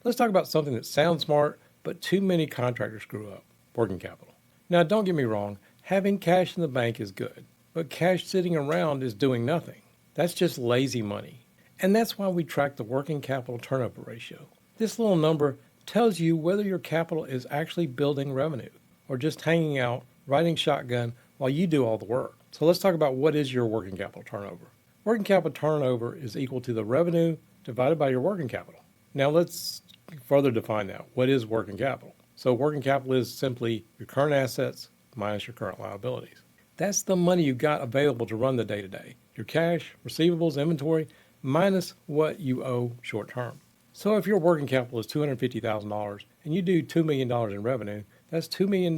Let's talk about something that sounds smart, but too many contractors screw up: working capital. Now, don't get me wrong, having cash in the bank is good, but cash sitting around is doing nothing. That's just lazy money. And that's why we track the working capital turnover ratio. This little number tells you whether your capital is actually building revenue or just hanging out, riding shotgun while you do all the work. So let's talk about what is your working capital turnover. Working capital turnover is equal to the revenue divided by your working capital. Now let's further define that. What is working capital? So working capital is simply your current assets minus your current liabilities. That's the money you got available to run the day-to-day. Your cash, receivables, inventory, minus what you owe short-term. So if your working capital is $250,000 and you do $2 million in revenue, that's $2 million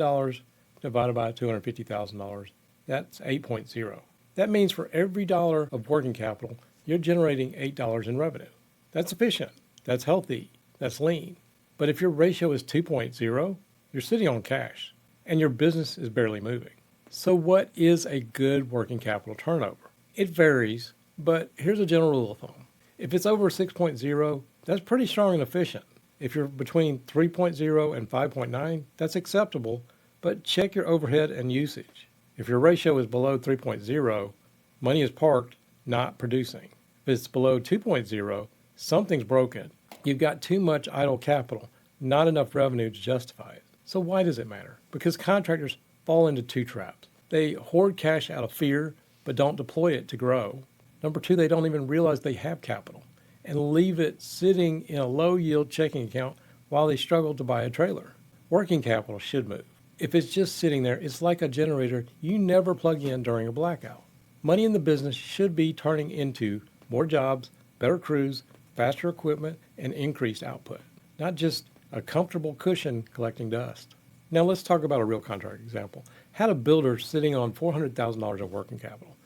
divided by $250,000. That's 8.0. That means for every dollar of working capital, you're generating $8 in revenue. That's efficient. That's healthy. That's lean. But if your ratio is 2.0, you're sitting on cash and your business is barely moving. So what is a good working capital turnover? It varies, but here's a general rule of thumb. If it's over 6.0, that's pretty strong and efficient. If you're between 3.0 and 5.9, that's acceptable, but check your overhead and usage. If your ratio is below 3.0, money is parked, not producing. If it's below 2.0, something's broken. You've got too much idle capital, not enough revenue to justify it. So why does it matter? Because contractors fall into two traps. They hoard cash out of fear, but don't deploy it to grow. Number two, they don't even realize they have capital and leave it sitting in a low-yield checking account while they struggle to buy a trailer. Working capital should move. If it's just sitting there, it's like a generator you never plug in during a blackout. Money in the business should be turning into more jobs, better crews, faster equipment, and increased output, not just a comfortable cushion collecting dust. Now let's talk about a real contract example. Had a builder sitting on $400,000 of working capital.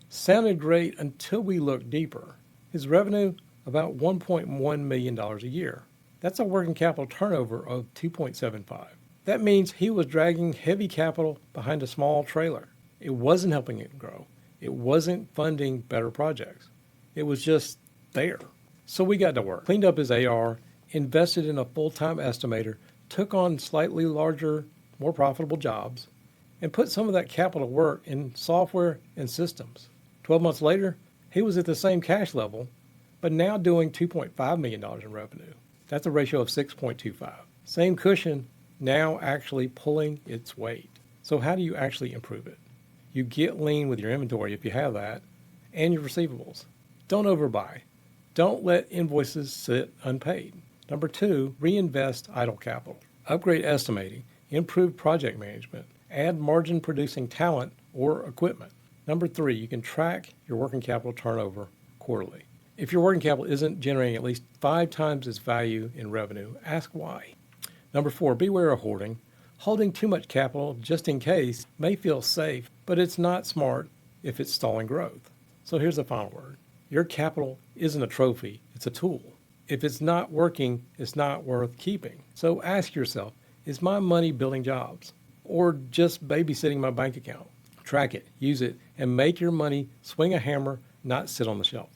Sounded great until we looked deeper. His revenue, about $1.1 million a year. That's a working capital turnover of 2.75. That means he was dragging heavy capital behind a small trailer. It wasn't helping him grow. It wasn't funding better projects. It was just there. So we got to work. Cleaned up his AR, invested in a full-time estimator, took on slightly larger, more profitable jobs, and put some of that capital to work in software and systems. 12 months later, he was at the same cash level, but now doing $2.5 million in revenue. That's a ratio of 6.25. Same cushion, now actually pulling its weight. So how do you actually improve it? You get lean with your inventory if you have that, and your receivables. Don't overbuy. Don't let invoices sit unpaid. Number two, reinvest idle capital. Upgrade estimating, improve project management, add margin producing talent or equipment. Number three, you can track your working capital turnover quarterly. If your working capital isn't generating at least 5 times its value in revenue, ask why. Number four, beware of hoarding. Holding too much capital just in case may feel safe, but it's not smart if it's stalling growth. So here's the final word. Your capital isn't a trophy, it's a tool. If it's not working, it's not worth keeping. So ask yourself, is my money building jobs or just babysitting my bank account? Track it, use it, and make your money swing a hammer, not sit on the shelf.